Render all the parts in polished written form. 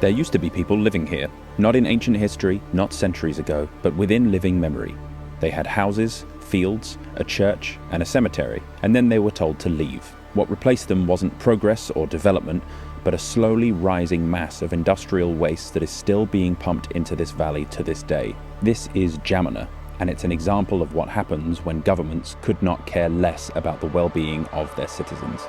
There used to be people living here, not in ancient history, not centuries ago, but within living memory. They had houses, fields, a church, and a cemetery, and then they were told to leave. What replaced them wasn't progress or development, but a slowly rising mass of industrial waste that is still being pumped into this valley to this day. This is Geamăna, and it's an example of what happens when governments could not care less about the well-being of their citizens.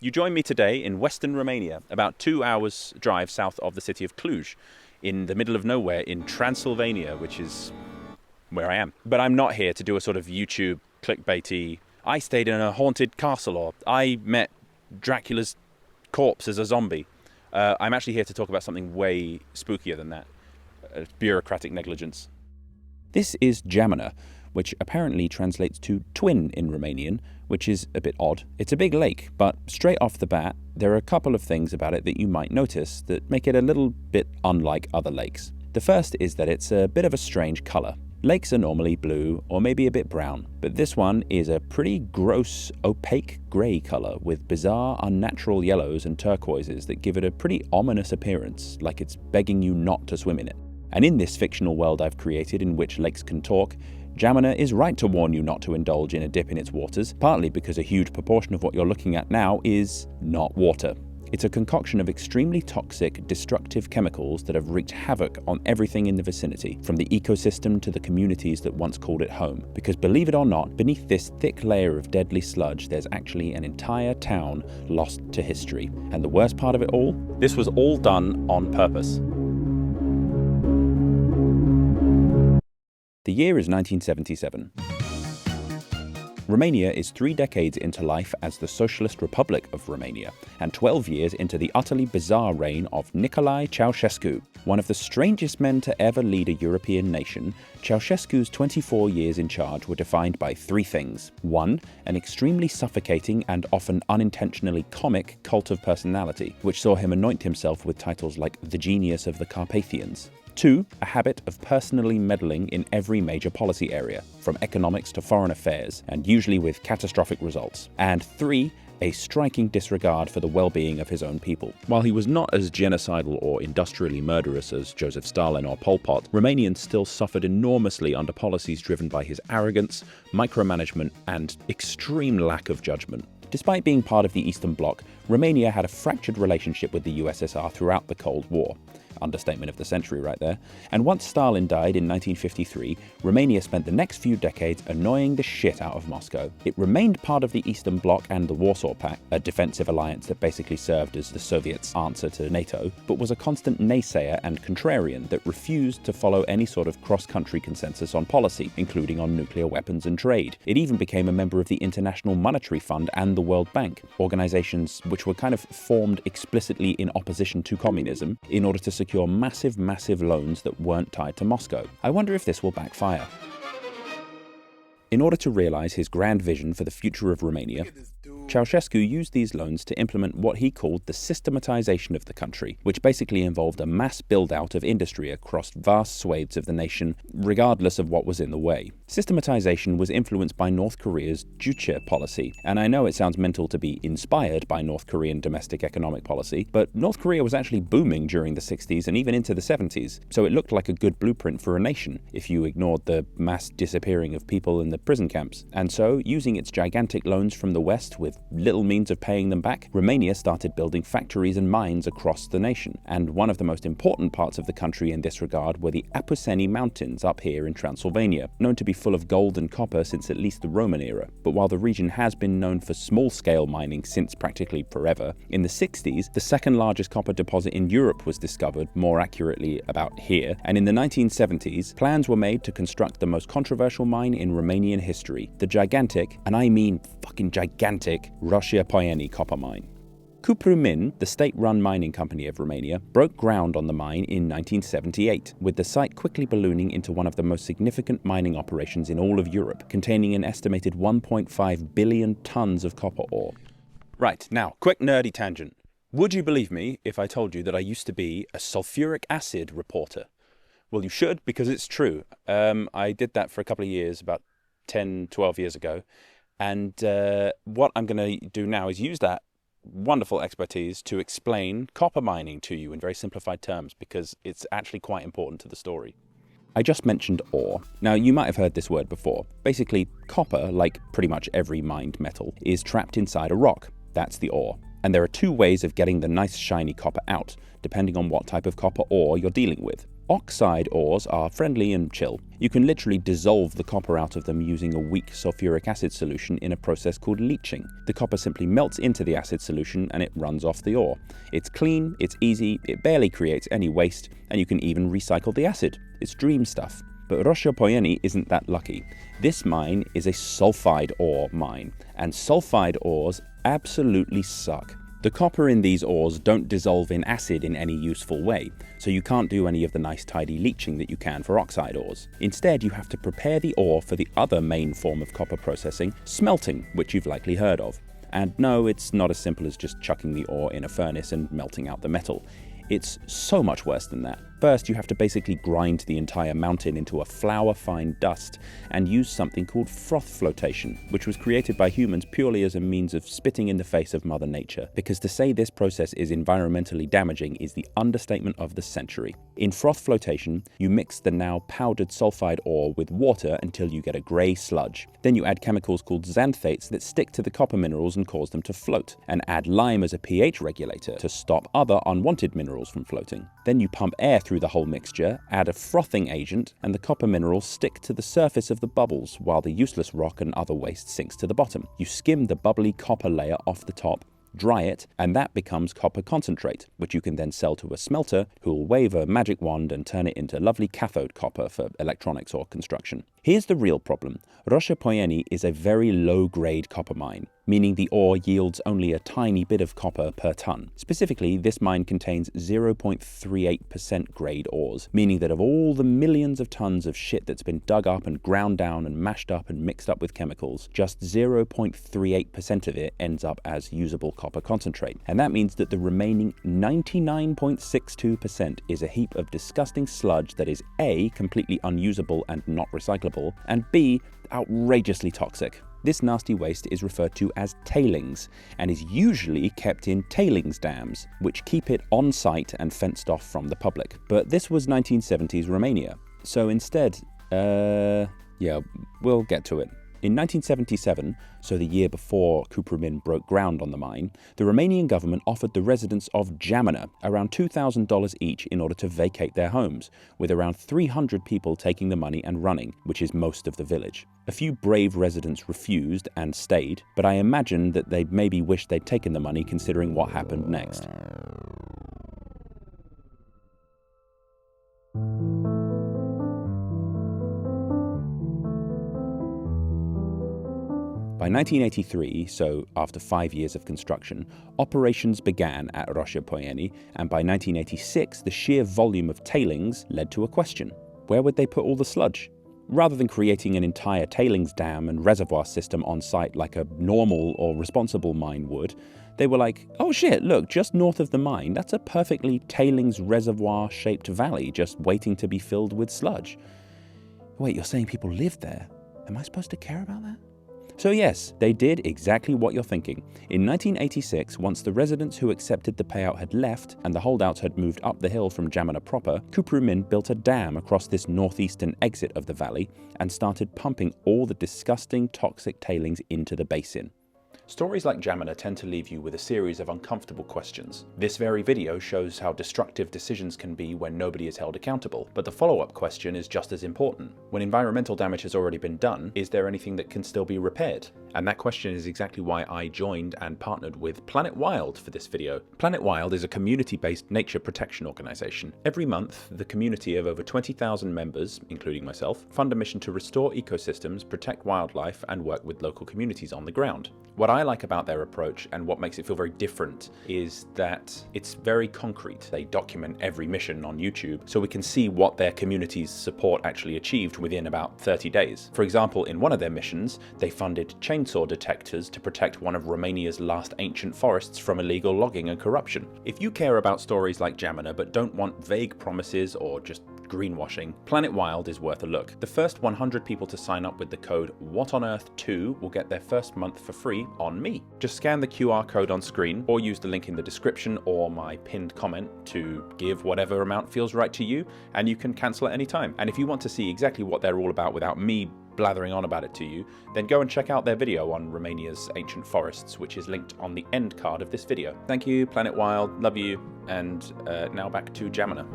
You join me today in western Romania, about 2 hours drive south of the city of Cluj, in the middle of nowhere in Transylvania, which is where I am. But I'm not here to do a sort of YouTube clickbaity, I stayed in a haunted castle, or I met Dracula's corpse as a zombie. I'm actually here to talk about something way spookier than that, bureaucratic negligence. This is Geamăna, which apparently translates to twin in Romanian, which is a bit odd. It's a big lake, but straight off the bat, there are a couple of things about it that you might notice that make it a little bit unlike other lakes. The first is that it's a bit of a strange colour. Lakes are normally blue or maybe a bit brown, but this one is a pretty gross, opaque grey colour with bizarre, unnatural yellows and turquoises that give it a pretty ominous appearance, like it's begging you not to swim in it. And in this fictional world I've created in which lakes can talk, Geamăna is right to warn you not to indulge in a dip in its waters, partly because a huge proportion of what you're looking at now is not water. It's a concoction of extremely toxic, destructive chemicals that have wreaked havoc on everything in the vicinity, from the ecosystem to the communities that once called it home. Because believe it or not, beneath this thick layer of deadly sludge, there's actually an entire town lost to history. And the worst part of it all? This was all done on purpose. The year is 1977. Romania is 3 decades into life as the Socialist Republic of Romania, and 12 years into the utterly bizarre reign of Nicolae Ceaușescu. One of the strangest men to ever lead a European nation, Ceaușescu's 24 years in charge were defined by 3 things. 1. An extremely suffocating and often unintentionally comic cult of personality, which saw him anoint himself with titles like the Genius of the Carpathians. 2. A habit of personally meddling in every major policy area, from economics to foreign affairs, and usually with catastrophic results. And 3. A striking disregard for the well-being of his own people. While he was not as genocidal or industrially murderous as Joseph Stalin or Pol Pot, Romanians still suffered enormously under policies driven by his arrogance, micromanagement, and extreme lack of judgment. Despite being part of the Eastern Bloc, Romania had a fractured relationship with the USSR throughout the Cold War. Understatement of the century right there. And once Stalin died in 1953, Romania spent the next few decades annoying the shit out of Moscow. It remained part of the Eastern Bloc and the Warsaw Pact, a defensive alliance that basically served as the Soviets' answer to NATO, but was a constant naysayer and contrarian that refused to follow any sort of cross-country consensus on policy, including on nuclear weapons and trade. It even became a member of the International Monetary Fund and the World Bank, organizations which were kind of formed explicitly in opposition to communism in order to secure massive loans that weren't tied to Moscow. I wonder if this will backfire. In order to realize his grand vision for the future of Romania, Ceaușescu used these loans to implement what he called the systematization of the country, which basically involved a mass build-out of industry across vast swathes of the nation, regardless of what was in the way. Systematization was influenced by North Korea's Juche policy, and I know it sounds mental to be inspired by North Korean domestic economic policy, but North Korea was actually booming during the 60s and even into the 70s, so it looked like a good blueprint for a nation, if you ignored the mass disappearing of people in the prison camps. And so, using its gigantic loans from the West with little means of paying them back, Romania started building factories and mines across the nation. And one of the most important parts of the country in this regard were the Apuseni Mountains up here in Transylvania, known to be full of gold and copper since at least the Roman era. But while the region has been known for small-scale mining since practically forever, in the 60s, the second largest copper deposit in Europe was discovered, more accurately about here, and in the 1970s, plans were made to construct the most controversial mine in Romanian history, the gigantic, and I mean fucking gigantic, Roșia-Poieni copper mine. Cupru-Min, the state-run mining company of Romania, broke ground on the mine in 1978, with the site quickly ballooning into one of the most significant mining operations in all of Europe, containing an estimated 1.5 billion tons of copper ore. Right, now, quick nerdy tangent. Would you believe me if I told you that I used to be a sulfuric acid reporter? Well, you should, because it's true. I did that for a couple of years, about 10, 12 years ago. And what I'm going to do now is use that wonderful expertise to explain copper mining to you in very simplified terms, because it's actually quite important to the story. I just mentioned ore. Now, you might have heard this word before. Basically, copper, like pretty much every mined metal, is trapped inside a rock. That's the ore. And there are two ways of getting the nice shiny copper out, depending on what type of copper ore you're dealing with. Oxide ores are friendly and chill. You can literally dissolve the copper out of them using a weak sulfuric acid solution in a process called leaching. The copper simply melts into the acid solution and it runs off the ore. It's clean, it's easy, it barely creates any waste, and you can even recycle the acid. It's dream stuff. But Roșia-Poieni isn't that lucky. This mine is a sulfide ore mine, and sulfide ores absolutely suck. The copper in these ores don't dissolve in acid in any useful way, so you can't do any of the nice tidy leaching that you can for oxide ores. Instead, you have to prepare the ore for the other main form of copper processing, smelting, which you've likely heard of. And no, it's not as simple as just chucking the ore in a furnace and melting out the metal. It's so much worse than that. First, you have to basically grind the entire mountain into a flour-fine dust and use something called froth flotation, which was created by humans purely as a means of spitting in the face of Mother Nature, because to say this process is environmentally damaging is the understatement of the century. In froth flotation, you mix the now powdered sulfide ore with water until you get a grey sludge. Then you add chemicals called xanthates that stick to the copper minerals and cause them to float, and add lime as a pH regulator to stop other unwanted minerals from floating. Then you pump air through the whole mixture, add a frothing agent, and the copper minerals stick to the surface of the bubbles while the useless rock and other waste sinks to the bottom. You skim the bubbly copper layer off the top, dry it, and that becomes copper concentrate, which you can then sell to a smelter who will wave a magic wand and turn it into lovely cathode copper for electronics or construction. Here's the real problem. Roșia-Poieni is a very low-grade copper mine, meaning the ore yields only a tiny bit of copper per ton. Specifically, this mine contains 0.38% grade ores, meaning that of all the millions of tons of shit that's been dug up and ground down and mashed up and mixed up with chemicals, just 0.38% of it ends up as usable copper concentrate. And that means that the remaining 99.62% is a heap of disgusting sludge that is A, completely unusable and not recyclable, and B, outrageously toxic. This nasty waste is referred to as tailings and is usually kept in tailings dams, which keep it on site and fenced off from the public. But this was 1970s Romania, so instead, we'll get to it. In 1977, so the year before Cuprumân broke ground on the mine, the Romanian government offered the residents of Geamăna around $2,000 each in order to vacate their homes, with around 300 people taking the money and running, which is most of the village. A few brave residents refused and stayed, but I imagine that they maybe wished they'd taken the money considering what happened next. By 1983, so after 5 years of construction, operations began at Roșia-Poieni, and by 1986 the sheer volume of tailings led to a question. Where would they put all the sludge? Rather than creating an entire tailings dam and reservoir system on site like a normal or responsible mine would, they were like, oh shit, look, just north of the mine, that's a perfectly tailings reservoir-shaped valley just waiting to be filled with sludge. Wait, you're saying people lived there? Am I supposed to care about that? So yes, they did exactly what you're thinking. In 1986, once the residents who accepted the payout had left and the holdouts had moved up the hill from Geamăna proper, Cuprumân built a dam across this northeastern exit of the valley and started pumping all the disgusting toxic tailings into the basin. Stories like Geamăna tend to leave you with a series of uncomfortable questions. This very video shows how destructive decisions can be when nobody is held accountable, but the follow-up question is just as important. When environmental damage has already been done, is there anything that can still be repaired? And that question is exactly why I joined and partnered with Planet Wild for this video. Planet Wild is a community-based nature protection organization. Every month, the community of over 20,000 members, including myself, fund a mission to restore ecosystems, protect wildlife, and work with local communities on the ground. What I like about their approach and what makes it feel very different is that it's very concrete. They document every mission on YouTube so we can see what their community's support actually achieved within about 30 days. For example, in one of their missions, they funded chainsaw detectors to protect one of Romania's last ancient forests from illegal logging and corruption. If you care about stories like Geamăna but don't want vague promises or just greenwashing, Planet Wild is worth a look. The first 100 people to sign up with the code WhatOnEarth2 will get their first month for free on me. Just scan the QR code on screen or use the link in the description or my pinned comment to give whatever amount feels right to you, and you can cancel at any time. And if you want to see exactly what they're all about without me blathering on about it to you, then go and check out their video on Romania's ancient forests, which is linked on the end card of this video. Thank you, Planet Wild, love you, and now back to Geamăna.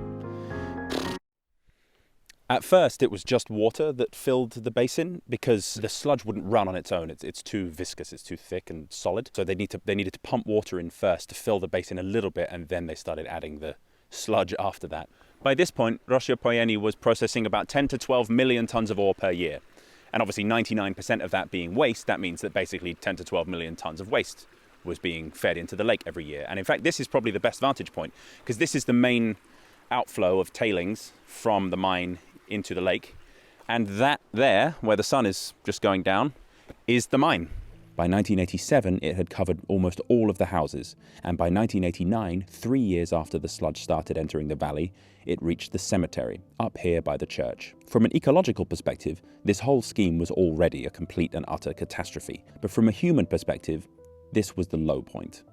At first, it was just water that filled the basin because the sludge wouldn't run on its own. It's too viscous, it's too thick and solid. So they needed to pump water in first to fill the basin a little bit, and then they started adding the sludge after that. By this point, Ceaușescu was processing about 10 to 12 million tons of ore per year. And obviously 99% of that being waste, that means that basically 10 to 12 million tons of waste was being fed into the lake every year. And in fact, this is probably the best vantage point because this is the main outflow of tailings from the mine into the lake, and that there, where the sun is just going down, is the mine. By 1987, it had covered almost all of the houses, and by 1989, 3 years after the sludge started entering the valley, it reached the cemetery, up here by the church. From an ecological perspective, this whole scheme was already a complete and utter catastrophe, but from a human perspective, this was the low point.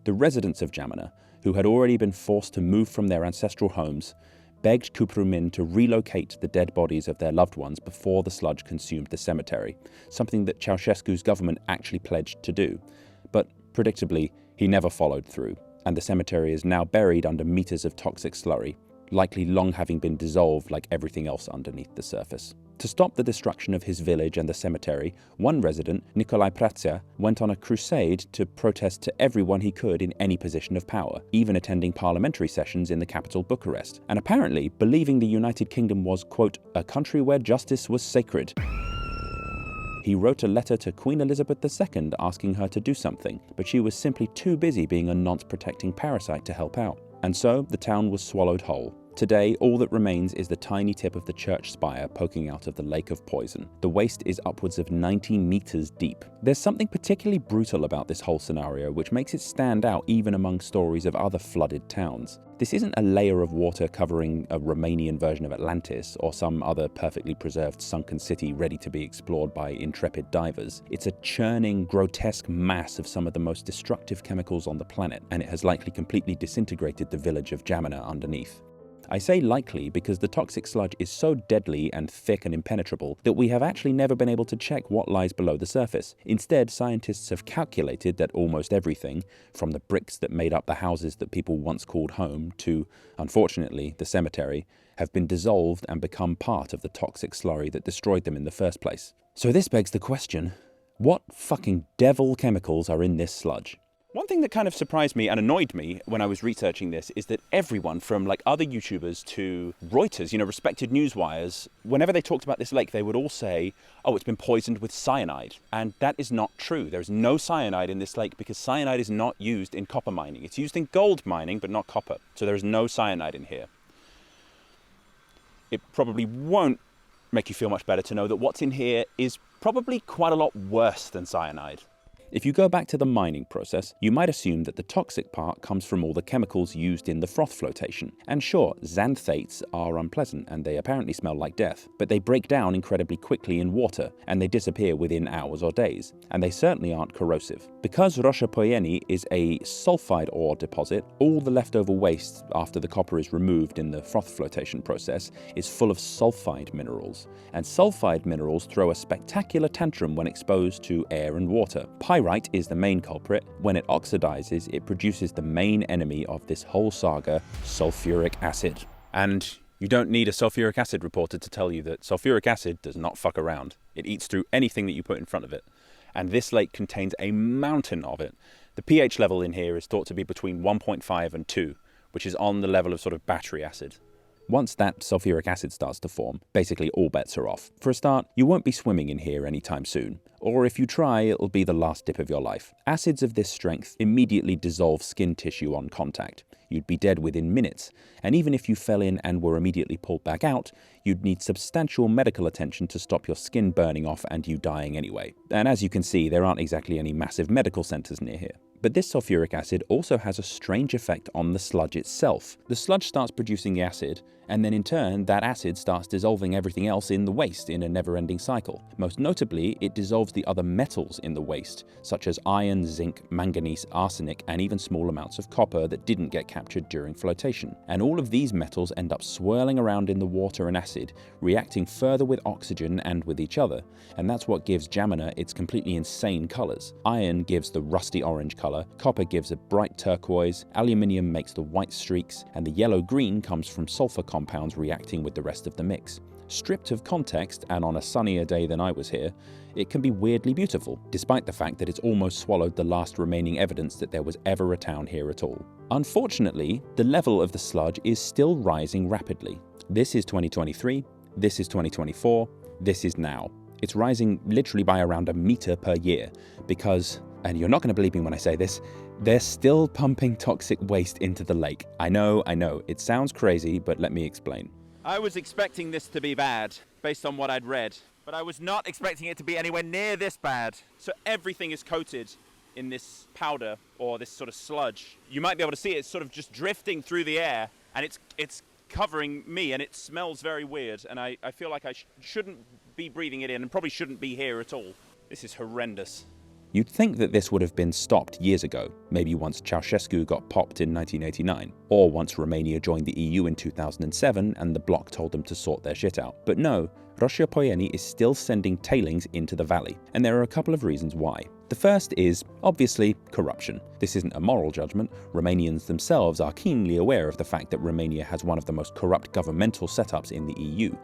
The residents of Geamăna, who had already been forced to move from their ancestral homes, begged Cuprumin to relocate the dead bodies of their loved ones before the sludge consumed the cemetery, something that Ceaușescu's government actually pledged to do. But predictably, he never followed through, and the cemetery is now buried under meters of toxic slurry, likely long having been dissolved like everything else underneath the surface. To stop the destruction of his village and the cemetery, one resident, Nicolae Prațea, went on a crusade to protest to everyone he could in any position of power, even attending parliamentary sessions in the capital Bucharest, and apparently believing the United Kingdom was, quote, a country where justice was sacred. He wrote a letter to Queen Elizabeth II asking her to do something, but she was simply too busy being a nonce-protecting parasite to help out. And so the town was swallowed whole. Today, all that remains is the tiny tip of the church spire poking out of the lake of poison. The waste is upwards of 90 meters deep. There's something particularly brutal about this whole scenario which makes it stand out even among stories of other flooded towns. This isn't a layer of water covering a Romanian version of Atlantis or some other perfectly preserved sunken city ready to be explored by intrepid divers. It's a churning, grotesque mass of some of the most destructive chemicals on the planet, and it has likely completely disintegrated the village of Geamăna underneath. I say likely because the toxic sludge is so deadly and thick and impenetrable that we have actually never been able to check what lies below the surface. Instead, scientists have calculated that almost everything, from the bricks that made up the houses that people once called home to, unfortunately, the cemetery, have been dissolved and become part of the toxic slurry that destroyed them in the first place. So this begs the question, what fucking devil chemicals are in this sludge? One thing that kind of surprised me and annoyed me when I was researching this is that everyone from like other YouTubers to Reuters, respected newswires, whenever they talked about this lake, they would all say, oh, it's been poisoned with cyanide. And that is not true. There's no cyanide in this lake because cyanide is not used in copper mining. It's used in gold mining, but not copper. So there is no cyanide in here. It probably won't make you feel much better to know that what's in here is probably quite a lot worse than cyanide. If you go back to the mining process, you might assume that the toxic part comes from all the chemicals used in the froth flotation. And sure, xanthates are unpleasant and they apparently smell like death, but they break down incredibly quickly in water and they disappear within hours or days. And they certainly aren't corrosive. Because Ceaușescu is a sulfide ore deposit, all the leftover waste after the copper is removed in the froth flotation process is full of sulfide minerals. And sulfide minerals throw a spectacular tantrum when exposed to air and water. Pyrite is the main culprit. When it oxidizes, it produces the main enemy of this whole saga, sulfuric acid. And you don't need a sulfuric acid reporter to tell you that sulfuric acid does not fuck around. It eats through anything that you put in front of it. And this lake contains a mountain of it. The pH level in here is thought to be between 1.5 and 2, which is on the level of sort of battery acid. Once that sulfuric acid starts to form, basically all bets are off. For a start, you won't be swimming in here anytime soon. Or if you try, it'll be the last dip of your life. Acids of this strength immediately dissolve skin tissue on contact. You'd be dead within minutes, and even if you fell in and were immediately pulled back out, you'd need substantial medical attention to stop your skin burning off and you dying anyway. And as you can see, there aren't exactly any massive medical centers near here. But this sulfuric acid also has a strange effect on the sludge itself. The sludge starts producing the acid, and then in turn, that acid starts dissolving everything else in the waste in a never-ending cycle. Most notably, it dissolves the other metals in the waste, such as iron, zinc, manganese, arsenic, and even small amounts of copper that didn't get captured during flotation. And all of these metals end up swirling around in the water and acid, reacting further with oxygen and with each other. And that's what gives Geamăna its completely insane colors. Iron gives the rusty orange color, copper gives a bright turquoise, aluminium makes the white streaks, and the yellow-green comes from sulfur compounds reacting with the rest of the mix. Stripped of context, and on a sunnier day than I was here, it can be weirdly beautiful, despite the fact that it's almost swallowed the last remaining evidence that there was ever a town here at all. Unfortunately, the level of the sludge is still rising rapidly. This is 2023, this is 2024, this is now. It's rising literally by around a meter per year because, and you're not going to believe me when I say this, they're still pumping toxic waste into the lake. I know, it sounds crazy, but let me explain. I was expecting this to be bad, based on what I'd read, but I was not expecting it to be anywhere near this bad. So everything is coated in this powder, or this sort of sludge. You might be able to see it's sort of just drifting through the air, and it's covering me, and it smells very weird, and I feel like I shouldn't be breathing it in, and probably shouldn't be here at all. This is horrendous. You'd think that this would have been stopped years ago, maybe once Ceaușescu got popped in 1989, or once Romania joined the EU in 2007 and the bloc told them to sort their shit out. But no, Roșia-Poieni is still sending tailings into the valley, and there are a couple of reasons why. The first is, obviously, corruption. This isn't a moral judgment. Romanians themselves are keenly aware of the fact that Romania has one of the most corrupt governmental setups in the EU.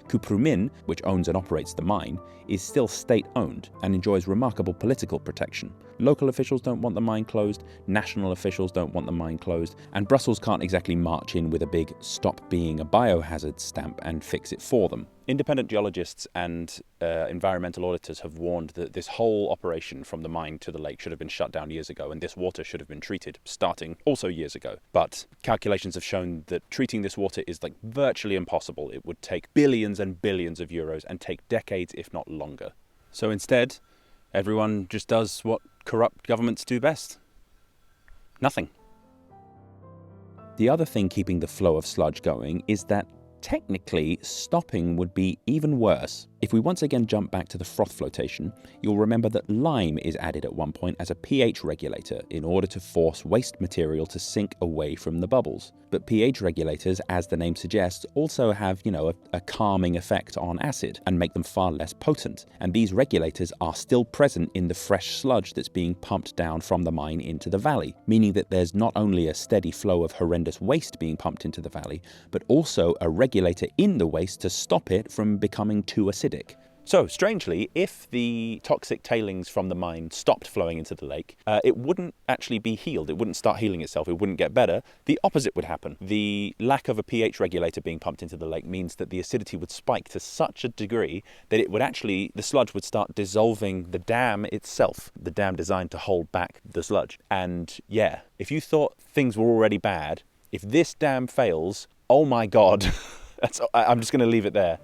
Cuprumin, which owns and operates the mine, is still state-owned and enjoys remarkable political protection. Local officials don't want the mine closed, national officials don't want the mine closed, and Brussels can't exactly march in with a big "stop being a biohazard" stamp and fix it for them. Independent geologists and environmental auditors have warned that this whole operation from the mine to the lake should have been shut down years ago, and this water should have been treated starting also years ago. But calculations have shown that treating this water is like virtually impossible. It would take billions and billions of euros and take decades, if not longer. So instead, everyone just does what corrupt governments do best. Nothing. The other thing keeping the flow of sludge going is that technically, stopping would be even worse. If we once again jump back to the froth flotation, you'll remember that lime is added at one point as a pH regulator in order to force waste material to sink away from the bubbles. But pH regulators, as the name suggests, also have, a calming effect on acid and make them far less potent. And these regulators are still present in the fresh sludge that's being pumped down from the mine into the valley, meaning that there's not only a steady flow of horrendous waste being pumped into the valley, but also a regulator in the waste to stop it from becoming too acidic. So, strangely, if the toxic tailings from the mine stopped flowing into the lake, it wouldn't actually be healed. It wouldn't start healing itself. It wouldn't get better. The opposite would happen. The lack of a pH regulator being pumped into the lake means that the acidity would spike to such a degree that the sludge would start dissolving the dam itself, the dam designed to hold back the sludge. And yeah, if you thought things were already bad, if this dam fails, oh my God, I'm just going to leave it there.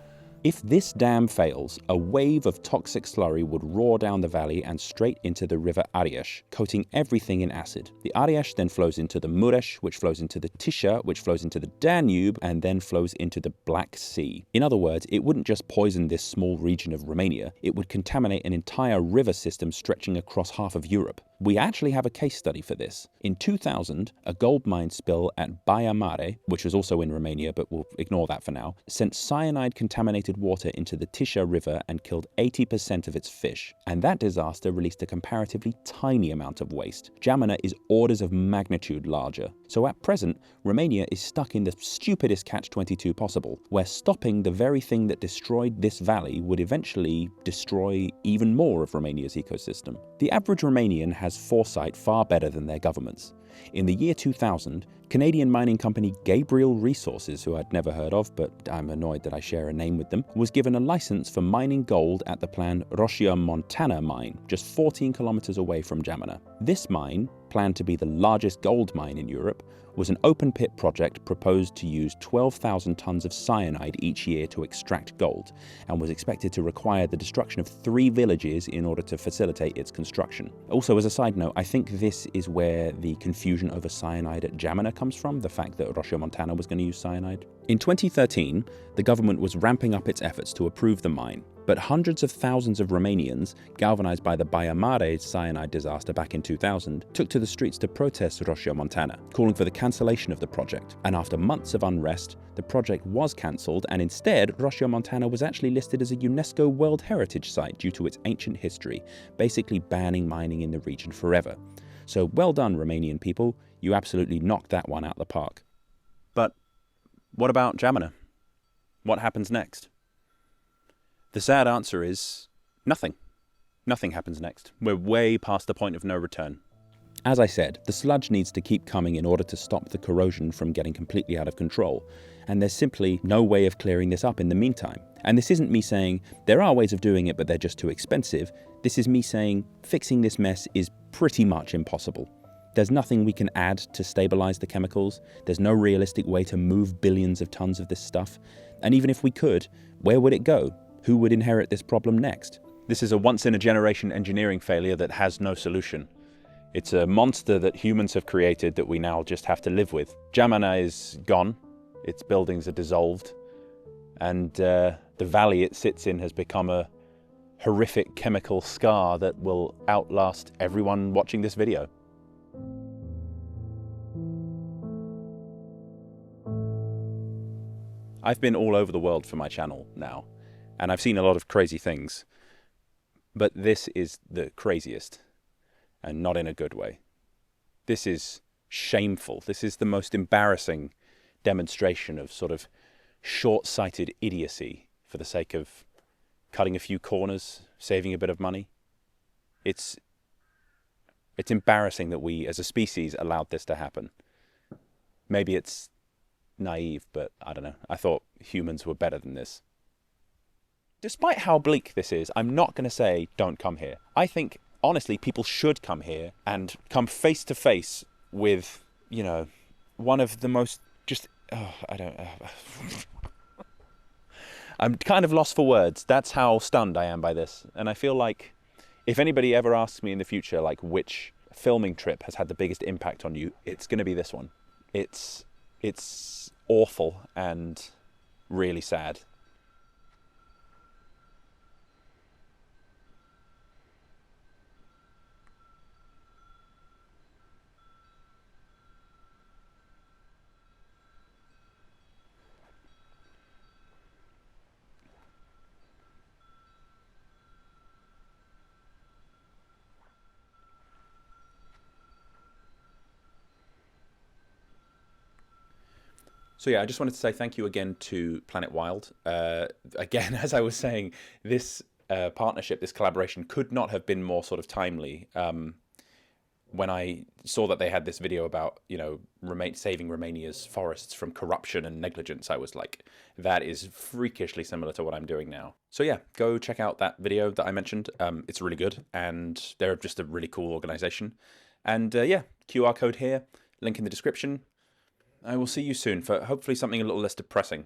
If this dam fails, a wave of toxic slurry would roar down the valley and straight into the river Ariash, coating everything in acid. The Ariash then flows into the Mureș, which flows into the Tisza, which flows into the Danube, and then flows into the Black Sea. In other words, it wouldn't just poison this small region of Romania, it would contaminate an entire river system stretching across half of Europe. We actually have a case study for this. In 2000, a gold mine spill at Baia Mare, which was also in Romania, but we'll ignore that for now, sent cyanide-contaminated diverted water into the Tisza River and killed 80% of its fish. And that disaster released a comparatively tiny amount of waste. Geamăna is orders of magnitude larger. So at present, Romania is stuck in the stupidest catch-22 possible, where stopping the very thing that destroyed this valley would eventually destroy even more of Romania's ecosystem. The average Romanian has foresight far better than their governments. In the year 2000, Canadian mining company Gabriel Resources, who I'd never heard of, but I'm annoyed that I share a name with them, was given a license for mining gold at the planned Montana mine, just 14 kilometers away from Geamăna. This mine, planned to be the largest gold mine in Europe, was an open-pit project proposed to use 12,000 tons of cyanide each year to extract gold, and was expected to require the destruction of 3 villages in order to facilitate its construction. Also, as a side note, I think this is where the confusion over cyanide at Geamăna comes from, the fact that Montana was going to use cyanide. In 2013, the government was ramping up its efforts to approve the mine, but hundreds of thousands of Romanians, galvanized by the Baia Mare cyanide disaster back in 2000, took to the streets to protest Montana, calling for the cancellation of the project. And after months of unrest, the project was cancelled, and instead, Montana was actually listed as a UNESCO World Heritage Site due to its ancient history, basically banning mining in the region forever. So well done, Romanian people, you absolutely knocked that one out the park. But what about Geamăna? What happens next? The sad answer is nothing. Nothing happens next. We're way past the point of no return. As I said, the sludge needs to keep coming in order to stop the corrosion from getting completely out of control, and there's simply no way of clearing this up in the meantime. And this isn't me saying there are ways of doing it but they're just too expensive. This is me saying fixing this mess is pretty much impossible. There's nothing we can add to stabilize the chemicals. There's no realistic way to move billions of tons of this stuff. And even if we could, where would it go? Who would inherit this problem next? This is a once-in-a-generation engineering failure that has no solution. It's a monster that humans have created that we now just have to live with. Geamăna is gone, its buildings are dissolved, and the valley it sits in has become a horrific chemical scar that will outlast everyone watching this video. I've been all over the world for my channel now, and I've seen a lot of crazy things, but this is the craziest, and not in a good way. This is shameful. This is the most embarrassing demonstration of sort of short-sighted idiocy for the sake of cutting a few corners, saving a bit of money. It's embarrassing that we as a species allowed this to happen. Maybe it's naive, but I don't know. I thought humans were better than this. Despite how bleak this is, I'm not going to say don't come here. I think, honestly, people should come here and come face to face with, you know, one of the most I'm kind of lost for words. That's how stunned I am by this. And I feel like if anybody ever asks me in the future, like, which filming trip has had the biggest impact on you, it's going to be this one. It's awful and really sad. So yeah, I just wanted to say thank you again to Planet Wild. Again, as I was saying, this partnership, this collaboration could not have been more sort of timely. When I saw that they had this video about, you know, saving Romania's forests from corruption and negligence, I was like, that is freakishly similar to what I'm doing now. So yeah, go check out that video that I mentioned. It's really good, and they're just a really cool organization. And yeah, QR code here, link in the description. I will see you soon for hopefully something a little less depressing.